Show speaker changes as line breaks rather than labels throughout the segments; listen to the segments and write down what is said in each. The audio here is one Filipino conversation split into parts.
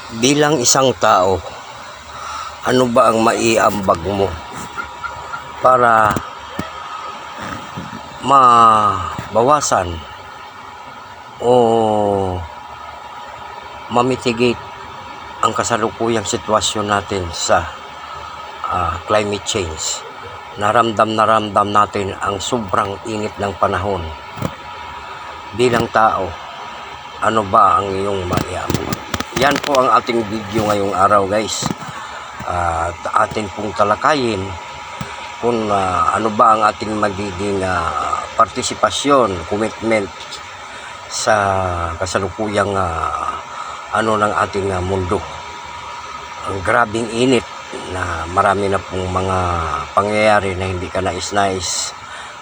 Bilang isang tao, ano ba ang maiambag mo para mabawasan o mamitigate ang kasalukuyang sitwasyon natin sa climate change? Naramdam natin ang sobrang init ng panahon. Bilang tao, ano ba ang iyong maiambag? Yan po ang ating video ngayong araw, guys. At atin pong talakayin kung ano ba ang ating magiging partisipasyon, commitment sa kasalukuyang ng ating mundo. Ang grabing init na marami na pong mga pangyayari na hindi ka nais-nais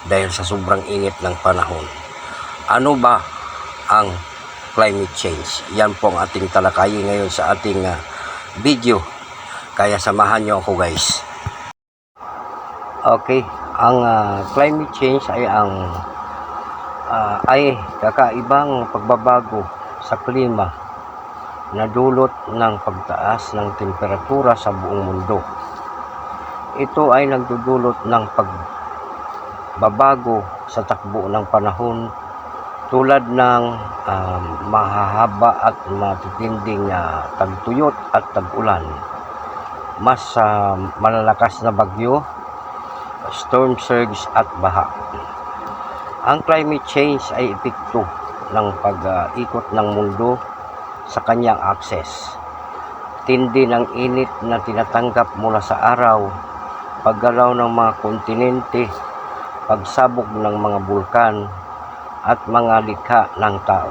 dahil sa sobrang init ng panahon. Ano ba ang climate change? Yan po ang ating talakayin ngayon sa ating video. Kaya samahan nyo ako, guys. Okay, ang climate change ay kakaibang pagbabago sa klima na dulot ng pagtaas ng temperatura sa buong mundo. Ito ay nagdudulot ng pagbabago sa takbo ng panahon tulad ng mahahaba at matitinding tagtuyot at tag-ulan, mas malalakas na bagyo, storm surge at baha. Ang climate change ay epekto ng pag-ikot ng mundo sa kanyang akses. Tindi ng init na tinatanggap mula sa araw, paggalaw ng mga kontinente, pagsabog ng mga bulkan at mga likha ng tao.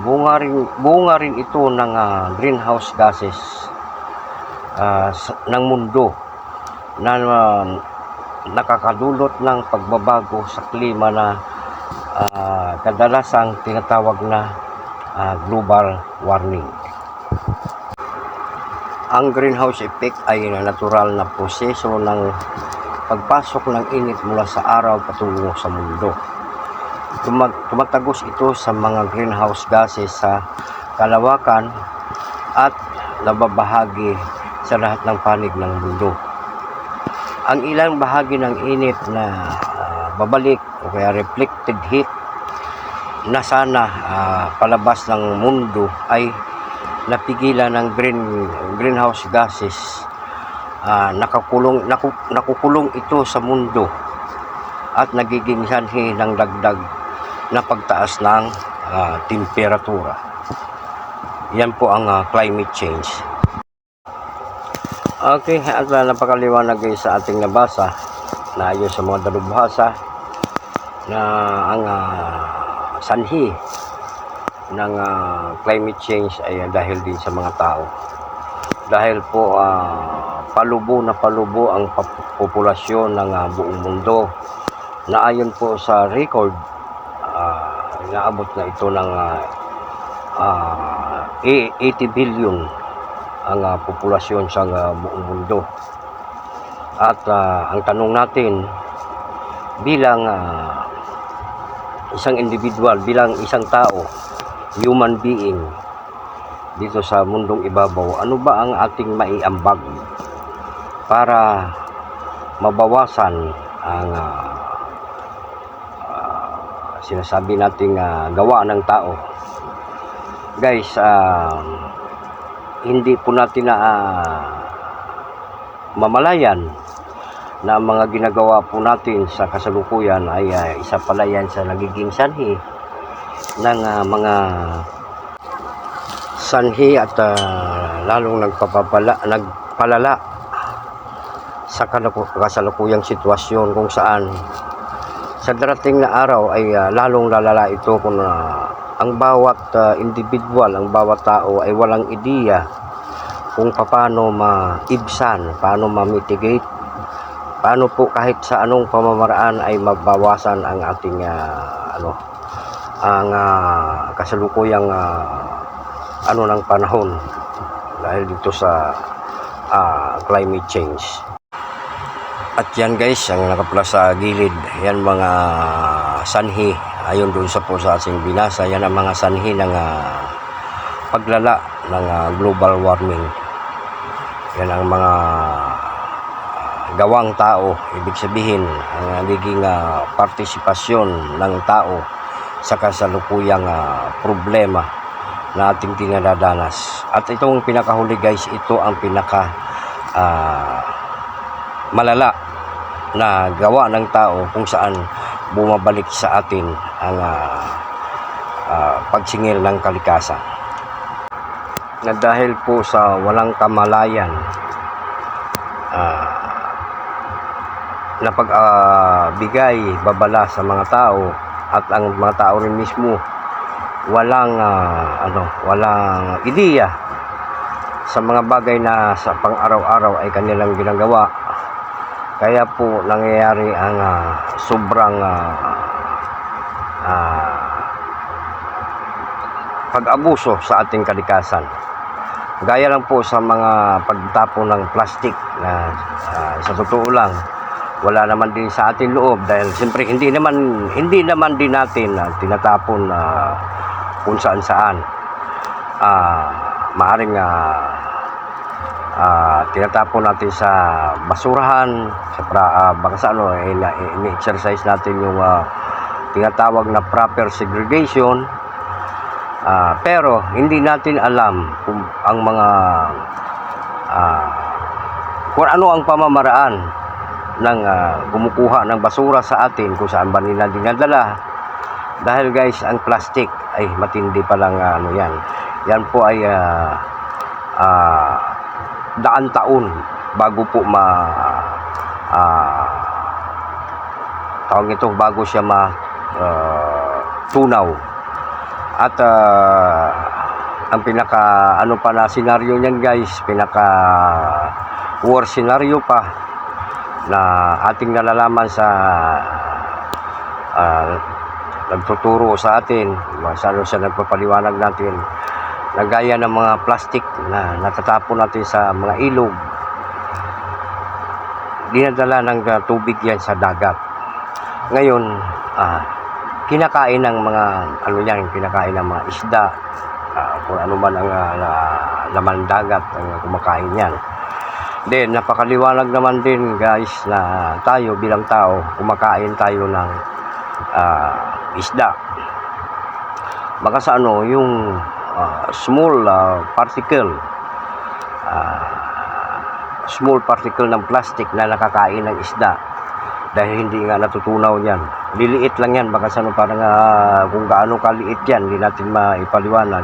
Bunga rin ito ng greenhouse gases ng mundo na nakakadulot ng pagbabago sa klima na kadalasang tinatawag na global warming. Ang greenhouse effect ay natural na proseso ng pagpasok ng init mula sa araw patungo sa mundo. Tumatagos ito sa mga greenhouse gases sa kalawakan at nababahagi sa lahat ng panig ng mundo. Ang ilang bahagi ng init na babalik o kaya reflected heat na sana palabas ng mundo ay napigilan ng greenhouse gases. Nakukulong ito sa mundo at nagiging sanhi ng dagdag na pagtaas ng temperatura. Yan po ang climate change. Okay, at napakaliwanag sa ating nabasa na ayon sa mga dalubhasa na ang sanhi ng climate change ay dahil din sa mga tao. Dahil po palubo ang populasyon ng buong mundo na ayon po sa record, inaabot na ito ng 80 billion ang populasyon sa buong mundo. At ang tanong natin bilang isang individual, bilang isang tao, human being dito sa mundong ibabaw, ano ba ang ating maiambag para mabawasan ang sinasabi nating gawa ng tao? Guys, hindi po natin na mamalayan na ang mga ginagawa po natin sa kasalukuyan ay isa pala yan sa nagiging sanhi ng mga sanhi at lalong nagpalala sa kasalukuyang sitwasyon, kung saan sa darating na araw ay lalong lalala ito kung ang bawat individual, ang bawat tao ay walang ideya kung paano maibsan, paano ma-mitigate, paano po kahit sa anong pamamaraan ay mabawasan ang ating kasalukuyang ng panahon dahil dito sa climate change. At yan, guys, ang nakapula sa gilid, yan mga sanhi ayon doon sa po sa ating binasa, yan ang mga sanhi ng paglala ng global warming. Yan ang mga gawang tao, ibig sabihin ang naging partisipasyon ng tao sa kasalukuyang problema na ating dinadanas. At itong pinakahuli guys, ito ang pinaka malala na gawa ng tao kung saan bumabalik sa atin ang pagsingil ng kalikasan. Na dahil po sa walang kamalayan na pagbigay babala sa mga tao, at ang mga tao rin mismo walang walang ideya sa mga bagay na sa pang-araw-araw ay kanilang ginagawa, kaya po nangyayari ang sobrang pag-abuso sa ating kalikasan. Gaya lang po sa mga pagtapon ng plastic na sa totoo lang wala naman din sa ating loob, dahil siyempre hindi naman din natin tinatapon kung saan maaring tinatapon natin sa basurahan, baka sa ini-exercise natin yung tinatawag na proper segregation. Pero hindi natin alam kung ang mga kung ano ang pamamaraan ng kumukuha ng basura sa atin, kung saan ba nila dinadala. Dahil guys, ang plastic ay matindi palang yan po ay daan taon bago po bago siya tunaw. At ang pinaka pa na senaryo niyan guys, pinaka worst scenario pa na ating nalalaman sa nagtuturo sa atin, masyado siya nagpapaliwanag natin, na gaya ng mga plastic na natatapon natin sa mga ilog, dinadala ng tubig yan sa dagat. Ngayon kinakain ng mga kinakain ng mga isda, kung ano man ang laman dagat ang kumakain yan. Then napakaliwanag naman din guys na tayo bilang tao, kumakain tayo ng isda. Baka sa yung small particle ng plastic na nakakain ng isda, dahil hindi nga natutunaw yan. Liliit lang yan, baka sa parang kung gaano kaliit yan, hindi natin maipaliwanag.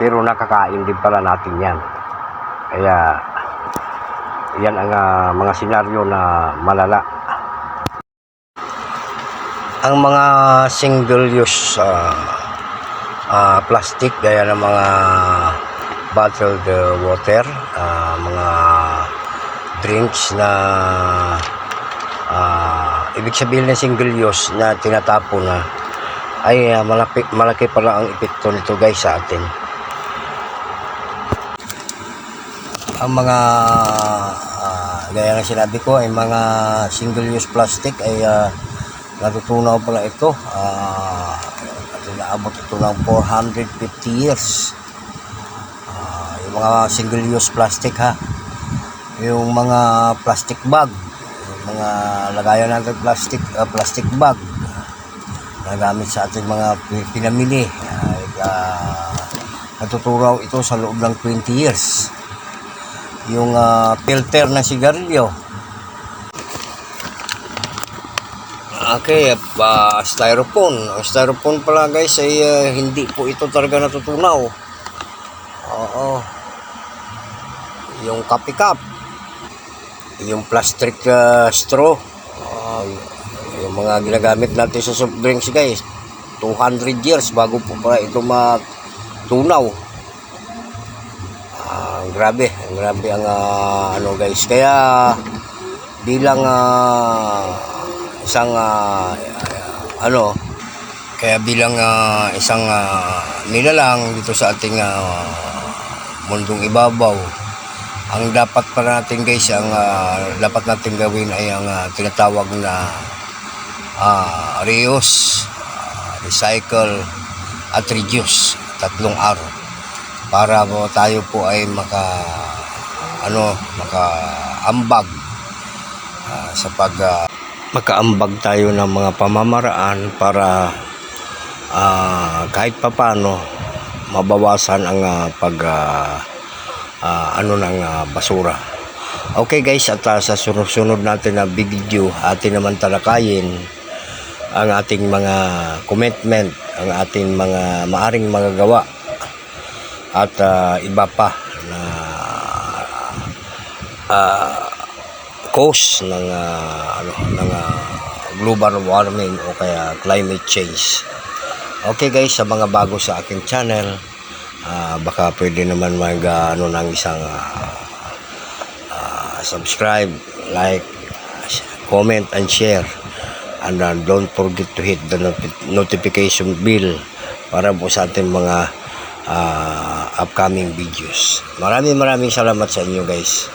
Pero nakakain din pala natin yan. Kaya yan ang mga senaryo na malala. Ang mga single-use plastic, gaya ng mga bottled water, mga drinks na ibig sabihin ng single-use na tinatapon na, ay malaki pala ang epekto nito guys sa atin. Ang mga gaya ng sinabi ko ay mga single-use plastic ay natutunaw pala ito. Naabot ito ng 450 years. Yung mga single-use plastic yung mga plastic bag, yung mga lagayan natin plastic bag na gamit sa ating mga pinamili, natutunaw ito sa loob ng 20 years. Yung filter ng sigarilyo, styrofoam. Ang styrofoam pala guys ay hindi po ito talaga natutunaw. Yung coffee cup, yung plastic straw, yung mga ginagamit natin sa soft drinks guys, 200 years bago po pala ito matunaw. Grabe ang guys. Kaya bilang isang nilalang dito sa ating mundong ibabaw, ang dapat pa natin guys, ang dapat natin gawin ay ang tinatawag na reuse, recycle at reduce. 3 R. para po tayo po ay makaambag sa makaambag tayo ng mga pamamaraan para kahit papano mabawasan ang ng basura. Okay guys, at sa sunod-sunod natin na video, atin naman talakayin ang ating mga commitment, ang ating mga maaring magagawa at iba pa na cause ng global warming o kaya climate change. Okay guys, sa mga bago sa aking channel, baka pwede naman ng isang subscribe, like, comment and share, and don't forget to hit the notification bell para po sa ating mga upcoming videos. Maraming salamat sa inyo guys.